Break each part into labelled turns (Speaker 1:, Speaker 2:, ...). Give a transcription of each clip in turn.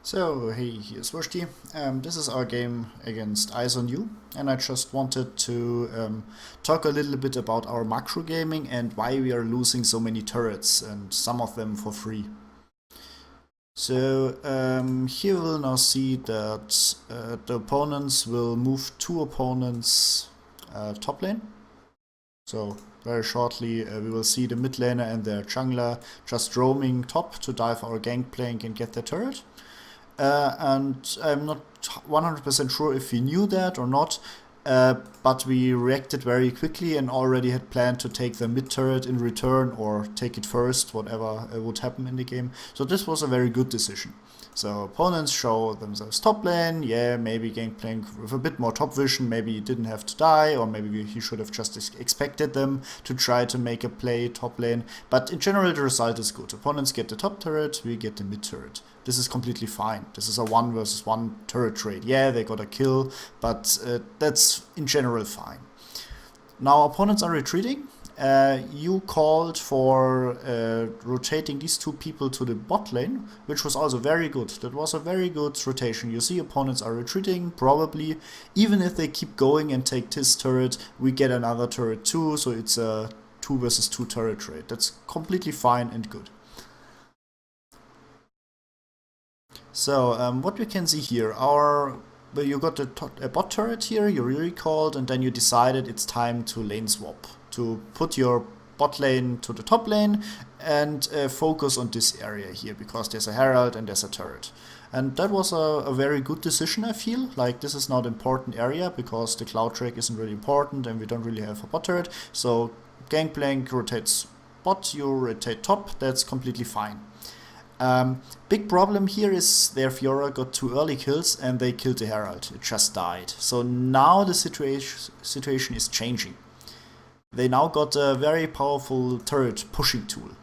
Speaker 1: So, hey, here's Wursti. This is our game against EyesOnU, and I just wanted to talk a little bit about our macro gaming and why we are losing so many turrets, and some of them for free. So, here we'll now see that the opponents will move two opponents top lane. So, very shortly, we will see the mid laner and the jungler just roaming top to dive our gangplank and get their turret. And I'm not 100% sure if we knew that or not, but we reacted very quickly and already had planned to take the mid turret in return or take it first, whatever would happen in the game. So this was a very good decision. So opponents show themselves top lane, yeah, maybe Gangplank with a bit more top vision, maybe he didn't have to die, or maybe he should have just expected them to try to make a play top lane. But in general the result is good. Opponents get the top turret, we get the mid turret. This is completely fine. This is a 1 versus 1 turret trade. Yeah, they got a kill, but that's in general fine. Now opponents are retreating. You called for rotating these two people to the bot lane, which was also very good. That was a very good rotation. You see opponents are retreating, probably. Even if they keep going and take this turret, we get another turret too, so it's a 2 versus 2 turret trade. That's completely fine and good. So what we can see here, you got a bot turret here, you recalled, and then you decided it's time to lane swap, to put your bot lane to the top lane and focus on this area here, because there's a herald and there's a turret. And that was a very good decision, I feel. Like, this is not an important area, because the cloud track isn't really important and we don't really have a bot turret. So Gangplank rotates bot, you rotate top, that's completely fine. Big problem here is their Fiora got 2 early kills and they killed the Herald. It just died. So now the situation is changing. They now got a very powerful turret pushing tool.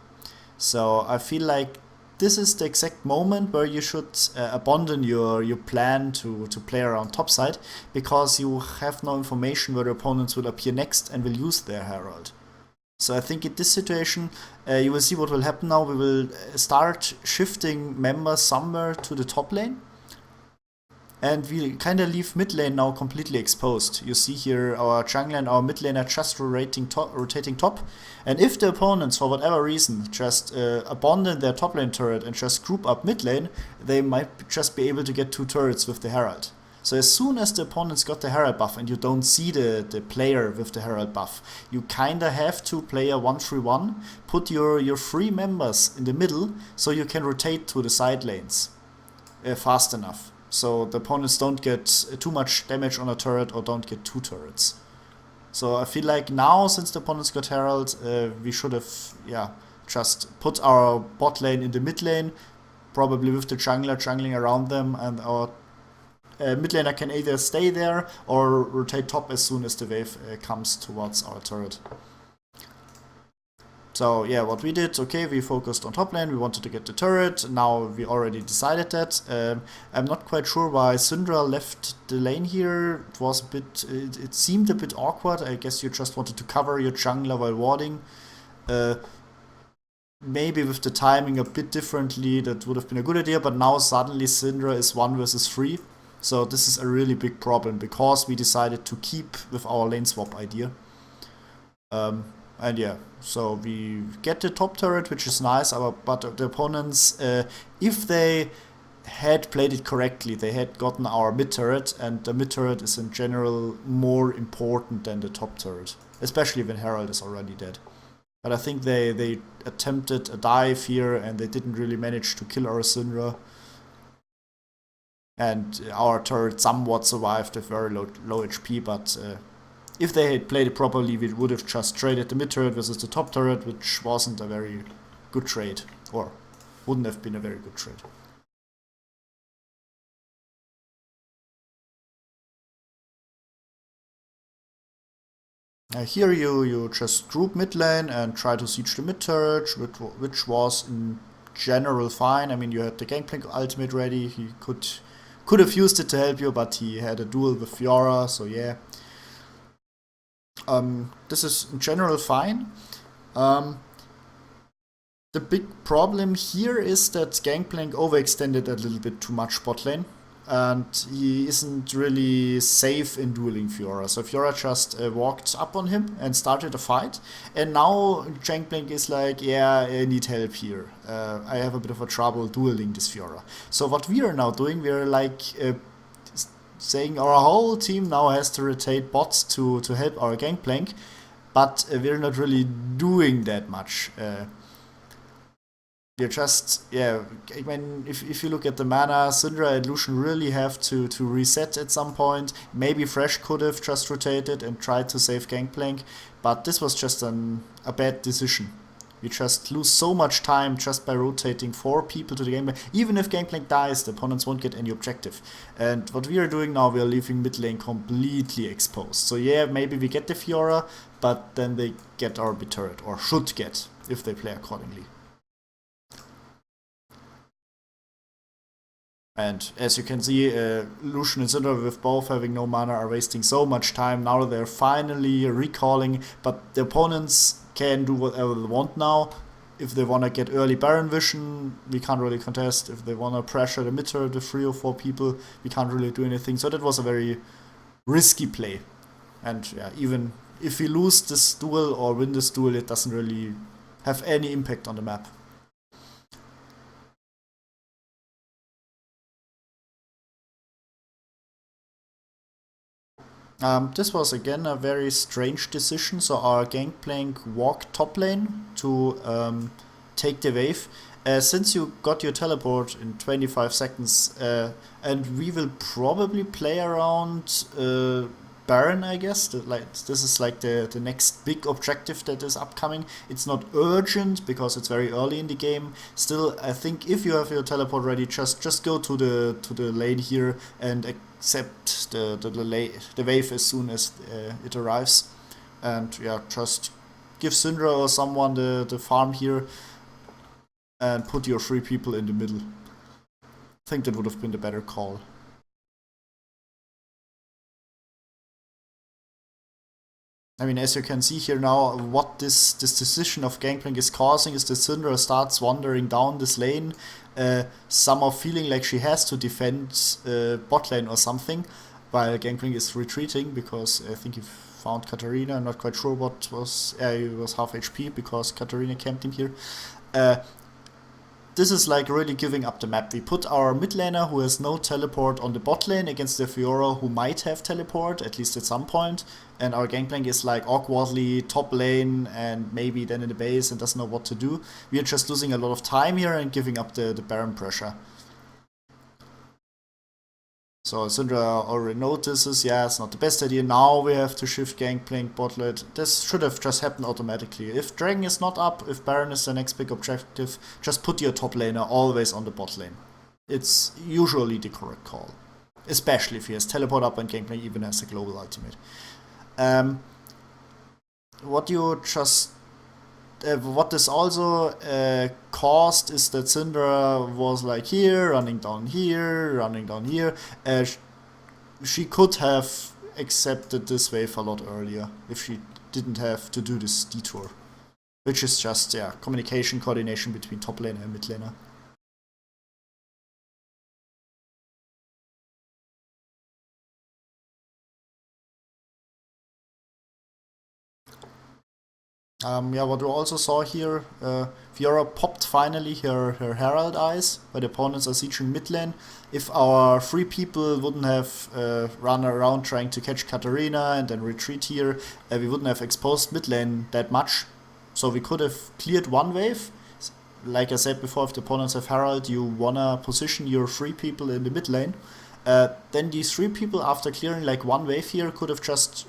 Speaker 1: So I feel like this is the exact moment where you should abandon your plan to play around topside, because you have no information where the opponents will appear next and will use their Herald. So I think in this situation, you will see what will happen now. We will start shifting members somewhere to the top lane. And we kind of leave mid lane now completely exposed. You see here our jungler and our mid lane are just rotating top. And if the opponents, for whatever reason, just abandon their top lane turret and just group up mid lane, they might just be able to get 2 turrets with the Herald. So as soon as the opponents got the Herald buff and you don't see the player with the Herald buff, you kinda have to play a 1-3-1, put your 3 members in the middle so you can rotate to the side lanes fast enough. So the opponents don't get too much damage on a turret or don't get 2 turrets. So I feel like now, since the opponents got Herald, we should have just put our bot lane in the mid lane, probably with the jungler jungling around them, and our mid laner can either stay there or rotate top as soon as the wave comes towards our turret. So yeah, what we did, okay, we focused on top lane, we wanted to get the turret, now we already decided that. I'm not quite sure why Syndra left the lane here. It was a bit, it seemed a bit awkward. I guess you just wanted to cover your jungler while warding. Maybe with the timing a bit differently, that would have been a good idea, but now suddenly Syndra is 1 versus 3. So this is a really big problem, because we decided to keep with our lane swap idea. And yeah, so we get the top turret, which is nice, but the opponents, if they had played it correctly, they had gotten our mid turret, and the mid turret is in general more important than the top turret, especially when Herald is already dead. But I think they attempted a dive here and they didn't really manage to kill our Syndra. And our turret somewhat survived with very low HP, but if they had played it properly, we would have just traded the mid turret versus the top turret, which wasn't a very good trade, or wouldn't have been a very good trade. Here you just group mid lane and try to siege the mid turret, which was in general fine. I mean, you had the Gangplank ultimate ready, he could have used it to help you, but he had a duel with Fiora, so yeah. This is in general fine. The big problem here is that Gangplank overextended a little bit too much bot lane, and he isn't really safe in dueling Fiora. So Fiora just walked up on him and started a fight, and now Gangplank is like, yeah, I need help here. I have a bit of a trouble dueling this Fiora. So what we are now doing, we are like saying our whole team now has to rotate bots to help our Gangplank, but we're not really doing that much. You're just, yeah, I mean, if you look at the mana, Syndra and Lucian really have to reset at some point. Maybe Fresh could have just rotated and tried to save Gangplank, but this was just a bad decision. You just lose so much time just by rotating 4 people to the Gangplank. Even if Gangplank dies, the opponents won't get any objective. And what we are doing now, we are leaving mid lane completely exposed. So yeah, maybe we get the Fiora, but then they get our bit turret, or should get, if they play accordingly. And as you can see, Lucian and Syndra, with both having no mana, are wasting so much time. Now they're finally recalling, but the opponents can do whatever they want now. If they want to get early Baron vision, we can't really contest. If they want to pressure the mid turret with 3 or 4 people, we can't really do anything. So that was a very risky play. And yeah, even if we lose this duel or win this duel, it doesn't really have any impact on the map. This was again a very strange decision. So our Gangplank walked top lane to take the wave. Since you got your teleport in 25 seconds, and we will probably play around Baron, I guess. This is like the next big objective that is upcoming. It's not urgent because it's very early in the game. Still, I think if you have your teleport ready, just go to the lane here and accept the wave as soon as it arrives. And yeah, just give Syndra or someone the farm here and put your 3 people in the middle. I think that would have been the better call. I mean, as you can see here now, what this decision of Gangplank is causing is that Syndra starts wandering down this lane, somehow feeling like she has to defend bot lane or something, while Gangplank is retreating because I think he found Katarina. I'm not quite sure what was. He was half HP because Katarina camped him here. This is like really giving up the map. We put our mid laner who has no teleport on the bot lane against the Fiora who might have teleport, at least at some point. And our Gangplank is like awkwardly top lane and maybe then in the base and doesn't know what to do. We are just losing a lot of time here and giving up the Baron pressure. So Syndra already notices, yeah, it's not the best idea. Now we have to shift Gangplank bot lane. This should have just happened automatically. If Dragon is not up, if Baron is the next big objective, just put your top laner always on the bot lane. It's usually the correct call. Especially if he has teleport up and Gangplank even has a global ultimate. What this also caused is that Syndra was like here, running down here, running down here. She could have accepted this wave a lot earlier if she didn't have to do this detour. Which is just, yeah, communication, coordination between top laner and mid laner. Yeah, what we also saw here, Fiora popped finally her Herald Eyes, where the opponents are sieging mid lane. If our 3 people wouldn't have run around trying to catch Katarina and then retreat here, we wouldn't have exposed mid lane that much. So we could have cleared 1 wave. Like I said before, if the opponents have Herald, you wanna position your 3 people in the mid lane. Then these 3 people, after clearing like 1 wave here, could have just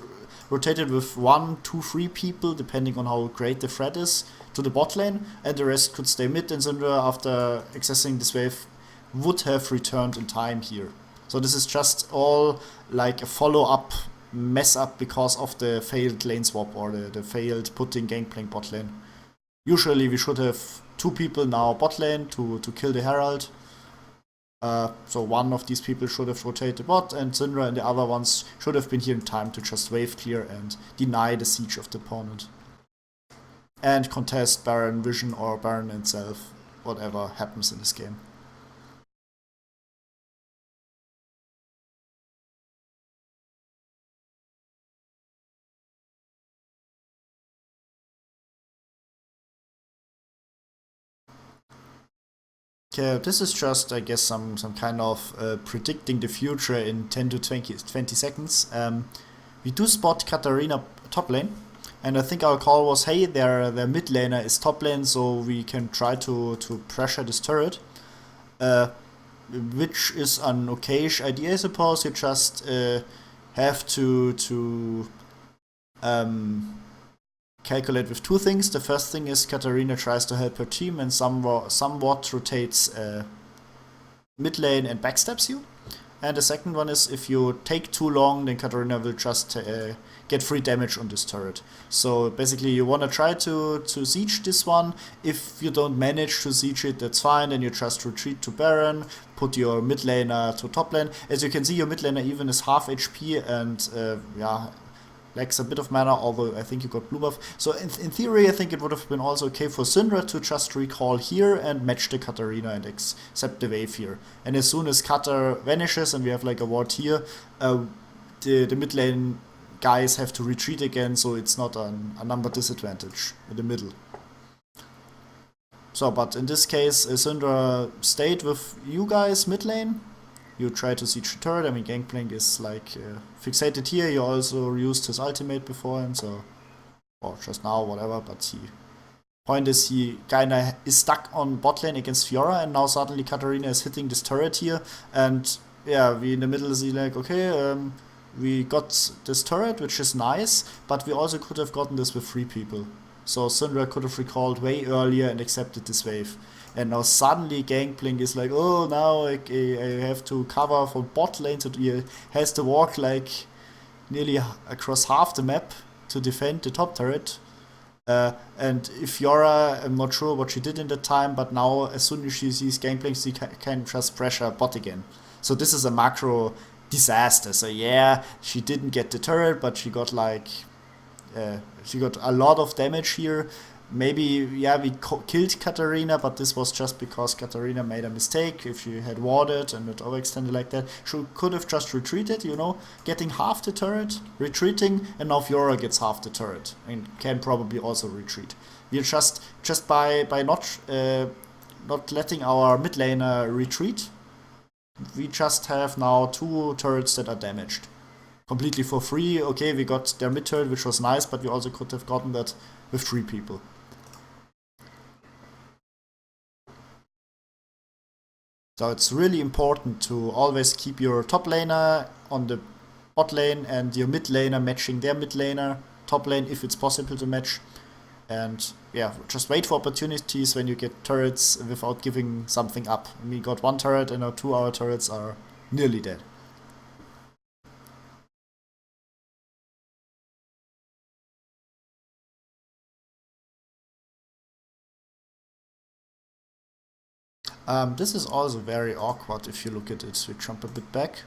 Speaker 1: rotated with 1, 2, 3 people, depending on how great the threat is, to the bot lane, and the rest could stay mid, and Syndra, after accessing this wave, would have returned in time here. So this is just all like a follow-up mess-up because of the failed lane swap or the failed putting Gangplank bot lane. Usually we should have 2 people now bot lane to kill the Herald. So one of these people should have rotated bot, and Syndra and the other ones should have been here in time to just wave clear and deny the siege of the opponent. and contest Baron Vision or Baron itself, whatever happens in this game. Okay, this is just, I guess, some kind of predicting the future in 10 to 20 seconds. We do spot Katarina top lane, and I think our call was, hey, their mid laner is top lane, so we can try to pressure this turret. Which is an okayish idea, I suppose. You just have to calculate with two things. The first thing is Katarina tries to help her team and somewhat rotates mid lane and backstabs you. And the second one is if you take too long, then Katarina will just get free damage on this turret. So basically you want to try to siege this one. If you don't manage to siege it, that's fine, then you just retreat to Baron, put your mid laner to top lane. As you can see, your mid laner even is half HP and yeah, lacks a bit of mana, although I think you got blue buff. So in theory, I think it would have been also okay for Syndra to just recall here and match the Katarina and accept the wave here. And as soon as Katar vanishes and we have like a ward here, the mid lane guys have to retreat again, so it's not a number disadvantage in the middle. So, but in this case, Syndra stayed with you guys mid lane. You try to siege the turret. I mean, Gangplank is like fixated here. He also used his ultimate before him, so, or just now, whatever. But point is, he kinda is stuck on bot lane against Fiora, and now suddenly Katarina is hitting this turret here, and yeah, we in the middle see like, okay, we got this turret, which is nice, but we also could have gotten this with 3 people. So Syndra could have recalled way earlier and accepted this wave. And now suddenly Gangplank is like, oh, now I have to cover for bot lane, so he has to walk like nearly across half the map to defend the top turret. And if Fiora, I'm not sure what she did in that time, but now as soon as she sees Gangplank, she can just pressure bot again. So this is a macro disaster. So yeah, she didn't get the turret, but she got like, she got a lot of damage here. Maybe, yeah, we killed Katarina, but this was just because Katarina made a mistake. If she had warded and it overextended like that, she could have just retreated, you know, getting half the turret, retreating, and now Fiora gets half the turret and can probably also retreat. We just by not letting our mid laner retreat, we just have now 2 turrets that are damaged. Completely for free. Okay, we got their mid turret, which was nice, but we also could have gotten that with 3 people. So it's really important to always keep your top laner on the bot lane and your mid laner matching their mid laner top lane if it's possible to match. And yeah, just wait for opportunities when you get turrets without giving something up. We got 1 turret and now 2 our turrets are nearly dead. This is also very awkward if you look at it. So we jump a bit back.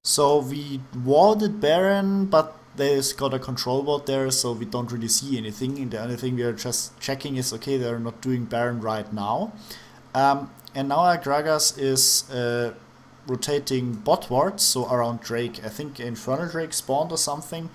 Speaker 1: So we warded Baron, but there's got a control ward there, so we don't really see anything. And the only thing we are just checking is, okay, they're not doing Baron right now. And now our Gragas is rotating botwards, so around Drake. I think Infernal Drake spawned or something.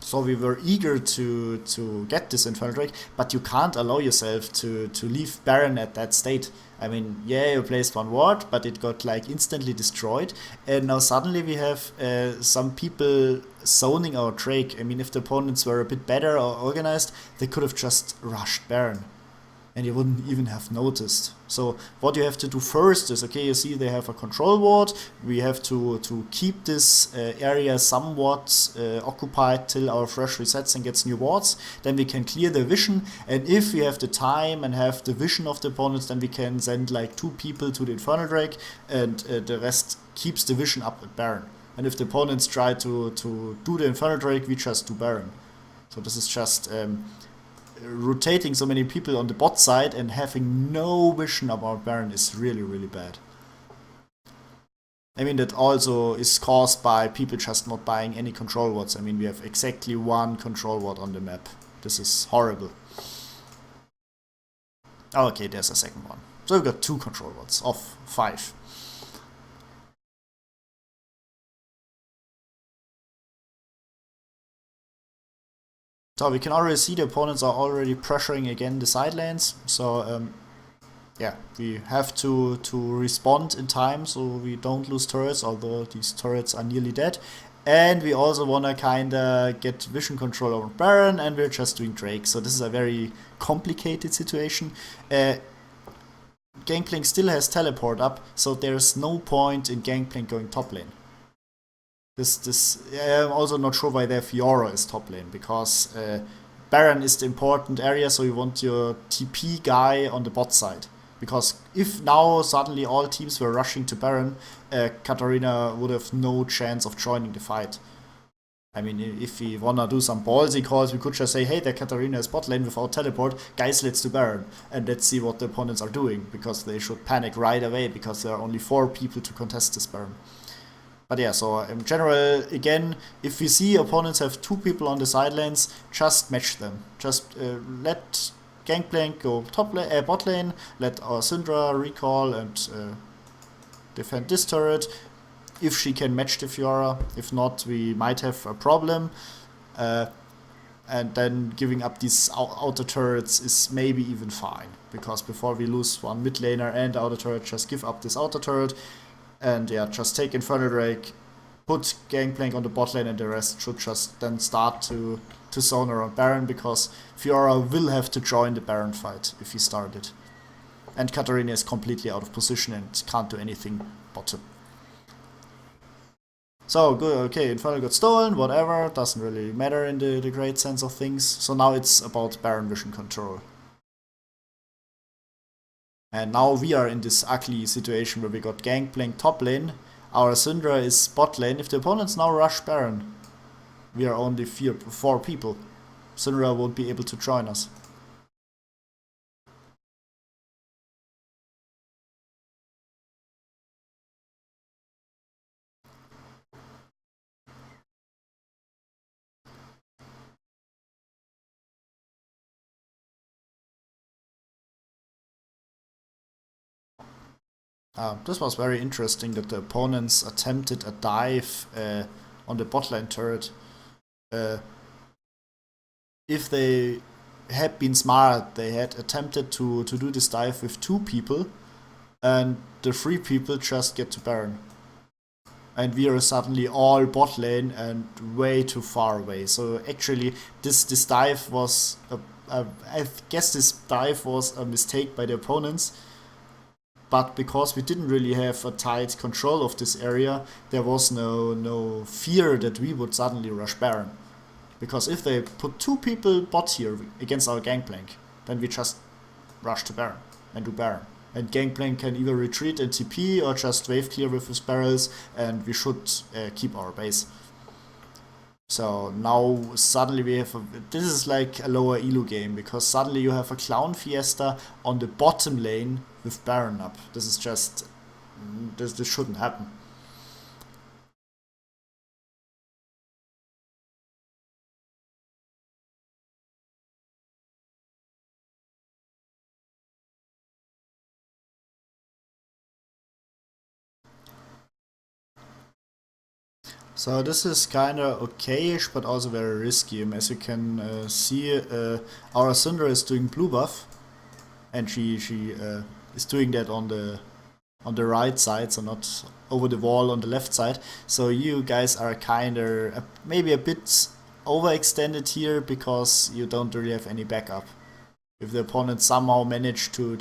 Speaker 1: So we were eager to get this Infernal Drake, but you can't allow yourself to leave Baron at that state. I mean, yeah, you placed 1 ward, but it got like instantly destroyed. And now suddenly we have some people zoning our Drake. I mean, if the opponents were a bit better or organized, they could have just rushed Baron. And you wouldn't even have noticed. So what you have to do first is, okay, you see they have a control ward. We have to keep this area somewhat occupied till our fresh resets and gets new wards. Then we can clear the vision. And if we have the time and have the vision of the opponents, then we can send like 2 people to the Infernal Drake, and the rest keeps the vision up at Baron. And if the opponents try to do the Infernal Drake, we just do Baron. So this is just rotating so many people on the bot side and having no vision about Baron is really, really bad. I mean, that also is caused by people just not buying any control wards. I mean, we have exactly 1 control ward on the map. This is horrible. Oh, okay, there's a second one. So we've got 2 control bots of 5. So we can already see the opponents are already pressuring again the side lanes. So yeah, we have to respond in time so we don't lose turrets, although these turrets are nearly dead. And we also wanna kinda get vision control over Baron, and we're just doing Drake. So this is a very complicated situation. Gangplank still has teleport up, so there's no point in Gangplank going top lane. I'm also not sure why their Fiora is top lane, because Baron is the important area, so you want your TP guy on the bot side. Because if now suddenly all teams were rushing to Baron, Katarina would have no chance of joining the fight. I mean, if we wanna do some ballsy calls, we could just say, hey, the Katarina is bot lane without teleport, guys, let's do Baron. And let's see what the opponents are doing, because they should panic right away, because there are only 4 people to contest this Baron. But yeah, so in general, again, if we see opponents have 2 people on the side lanes, just match them. Just let Gangplank go bot lane, let our Syndra recall and defend this turret, if she can match the Fiora. If not, we might have a problem. And then giving up these outer turrets is maybe even fine, because before we lose one mid laner and outer turret, just give up this outer turret. And yeah, just take Infernal Drake, put Gangplank on the bot lane, and the rest should just then start to zone around Baron, because Fiora will have to join the Baron fight if he started. And Katarina is completely out of position and can't do anything bottom. So, good, okay, Infernal got stolen, whatever, doesn't really matter in the great sense of things. So now it's about Baron vision control. And now we are in this ugly situation where we got Gangplank top lane, our Syndra is bot lane. If the opponents now rush Baron, we are only 4 people. Syndra won't be able to join us. This was very interesting that the opponents attempted a dive on the bot lane turret. If they had been smart, they had attempted to do this dive with 2 people, and the 3 people just get to Baron. And we are suddenly all bot lane and way too far away. So actually, this dive was, I guess this dive was a mistake by the opponents. But because we didn't really have a tight control of this area, there was no fear that we would suddenly rush Baron. Because if they put 2 people bot here against our Gangplank, then we just rush to Baron and do Baron. And Gangplank can either retreat and TP or just wave clear with his barrels, and we should keep our base. So now suddenly we have this is like a lower elo game, because suddenly you have a Clown Fiesta on the bottom lane with Baron up. This is just, this shouldn't happen. So this is kinda okayish, but also very risky. As you can see, our Syndra is doing blue buff, and she is doing that on the right side, so not over the wall on the left side. So you guys are kinda maybe a bit overextended here, because you don't really have any backup. If the opponent somehow managed to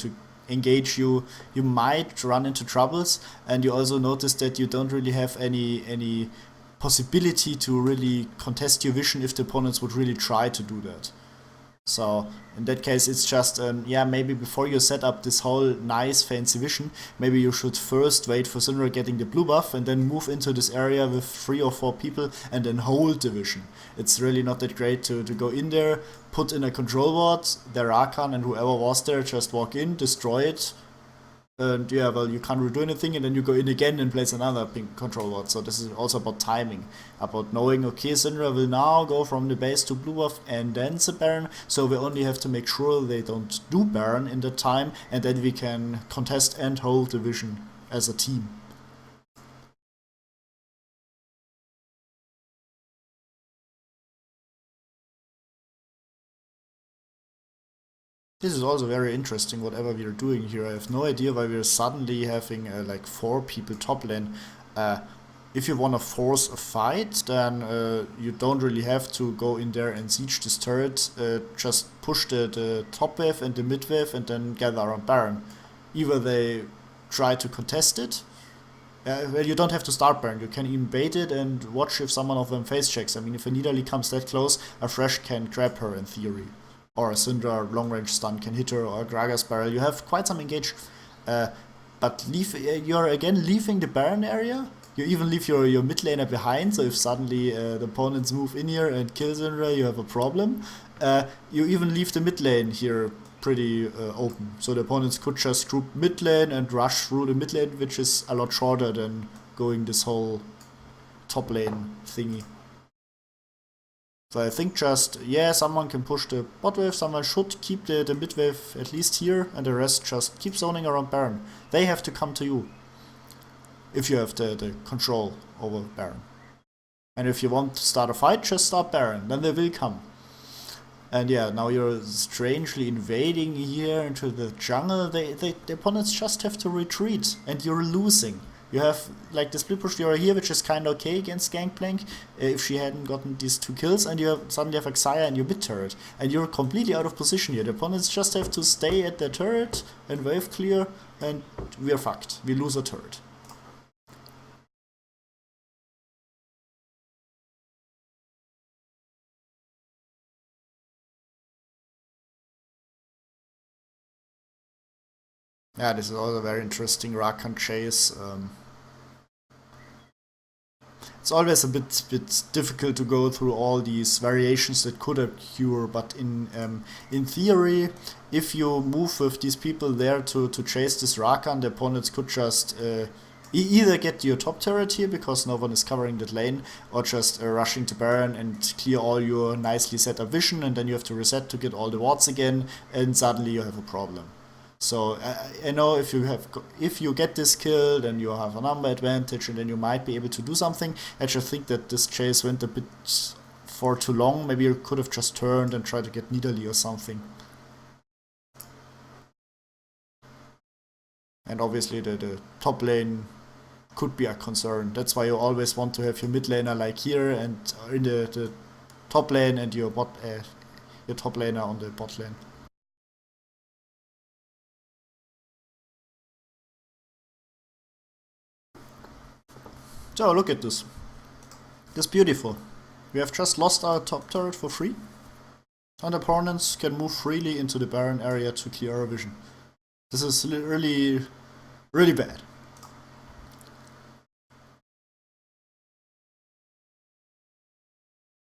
Speaker 1: engage you, you might run into troubles, and you also notice that you don't really have any possibility to really contest your vision if the opponents would really try to do that. So in that case, it's just, yeah, maybe before you set up this whole nice fancy vision, maybe you should first wait for Syndra getting the blue buff and then move into this area with 3 or 4 people and then hold the vision. It's really not that great to go in there, put in a control ward, their Rakan and whoever was there just walk in, destroy it, And yeah, well, you can't really do anything, and then you go in again and place another pink control ward. So this is also about timing, about knowing, okay, Syndra will now go from the base to blue buff and then the Baron, so we only have to make sure they don't do Baron in that time, and then we can contest and hold the vision as a team. This is also very interesting, whatever we are doing here. I have no idea why we are suddenly having like 4 people top lane. If you want to force a fight, then you don't really have to go in there and siege this turret. Just push the top wave and the mid wave and then gather around Baron. Either they try to contest it. Well, you don't have to start Baron. You can even bait it and watch if someone of them face checks. I mean, if a Nidalee comes that close, a Fresh can grab her in theory. Or a Syndra long range stun can hit her, or a Gragas barrel. You have quite some engage. But you're again leaving the Baron area. You even leave your mid laner behind, so if suddenly the opponents move in here and kill Syndra, you have a problem. You even leave the mid lane here pretty open, so the opponents could just group mid lane and rush through the mid lane, which is a lot shorter than going this whole top lane thingy. So I think just, yeah, someone can push the bot wave, someone should keep the mid wave at least here, and the rest just keep zoning around Baron. They have to come to you, if you have the control over Baron. And if you want to start a fight, just start Baron, then they will come. And yeah, now you're strangely invading here into the jungle. The opponents just have to retreat, and you're losing. You have like the split push Fiora here, which is kind of okay against Gangplank if she hadn't gotten these 2 kills, and you suddenly have Xayah in your mid turret, and you're completely out of position here. The opponents just have to stay at their turret and wave clear, and we're fucked. We lose a turret. Yeah, this is also a very interesting Rakan chase. It's always a bit difficult to go through all these variations that could occur, but in theory, if you move with these people there to chase this Rakan, the opponents could just either get your top turret here because no one is covering that lane, or just rushing to Baron and clear all your nicely set up vision, and then you have to reset to get all the wards again, and suddenly you have a problem. So I know if you get this kill, then you have a number advantage, and then you might be able to do something. I just think that this chase went a bit for too long. Maybe you could have just turned and tried to get Nidalee or something. And obviously the top lane could be a concern. That's why you always want to have your mid laner like here and in the top lane, and your top laner on the bot lane. So look at this. This is beautiful. We have just lost our top turret for free, and opponents can move freely into the Baron area to clear our vision. This is really, really bad.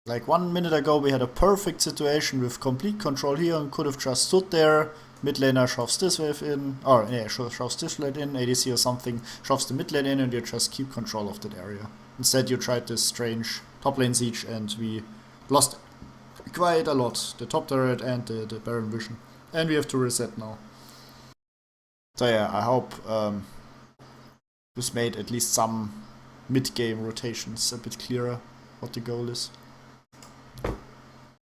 Speaker 1: Like 1 minute ago we had a perfect situation with complete control here and could have just stood there. Mid laner shoves this wave in, or yeah, shoves this lane in, ADC or something, shoves the mid lane in, and you just keep control of that area. Instead you tried this strange top lane siege and we lost quite a lot. The top turret and the Baron vision. And we have to reset now. So yeah, I hope this made at least some mid-game rotations a bit clearer what the goal is.